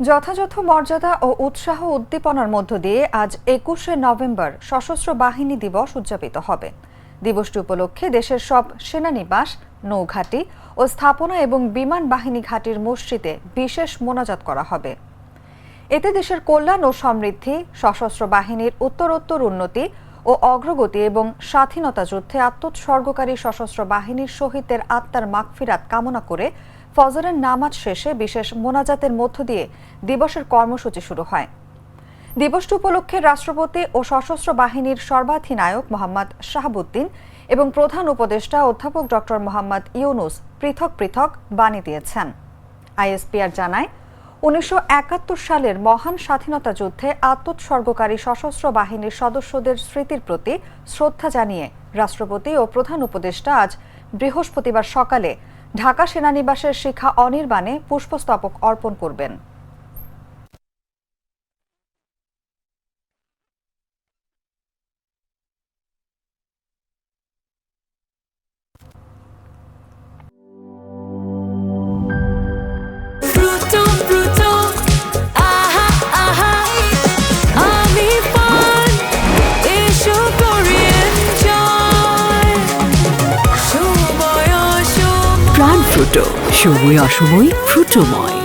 যথাযথ মর্যাদা ও উৎসাহ উদ্দীপনার মধ্য দিয়ে আজ ২১শে নভেম্বর সশস্ত্র বাহিনী দিবস উদযাপিত হবে। দিবসটি উপলক্ষে দেশের সব সেনানিবাস, নৌঘাঁটি ও স্থাপনা এবং বিমান বাহিনী ঘাঁটির মসজিদে বিশেষ মোনাজাত করা হবে। এতে দেশের কল্যাণ ও সমৃদ্ধি, সশস্ত্র বাহিনীর উত্তরোত্তর উন্নতি ও অগ্রগতি এবং স্বাধীনতা যুদ্ধে আত্মোৎসর্গকারী সশস্ত্র বাহিনীর শহীদদের আত্মার মাগফিরাত কামনা করে ফজরের নামাজ শেষে বিশেষ মোনাজাতের মধ্য দিয়ে দিবসের কর্মসূচি শুরু হয়। দিবসটি উপলক্ষে রাষ্ট্রপতি ও সশস্ত্র বাহিনীর সর্বাধিনায়ক মোহাম্মদ শাহাবুদ্দিন এবং প্রধান উপদেষ্টা অধ্যাপক ডক্টর মোহাম্মদ ইউনুস পৃথক পৃথক বাণী দিয়েছেন। আইএসপিআর জানায়, ১৯৭১ সালের মহান স্বাধীনতা যুদ্ধে আত্মোৎসর্গকারী সশস্ত্র বাহিনীর সদস্যদের স্মৃতির প্রতি শ্রদ্ধা জানিয়ে রাষ্ট্রপতি ও প্রধান উপদেষ্টা আজ বৃহস্পতিবার সকালে ঢাকা সেনানিবাসের শিখা অনির্বাণে পুষ্পস্তবক অর্পণ করবেন। প্রাণ ফ্রুটো, সময় অসময় ফ্রুটোময়।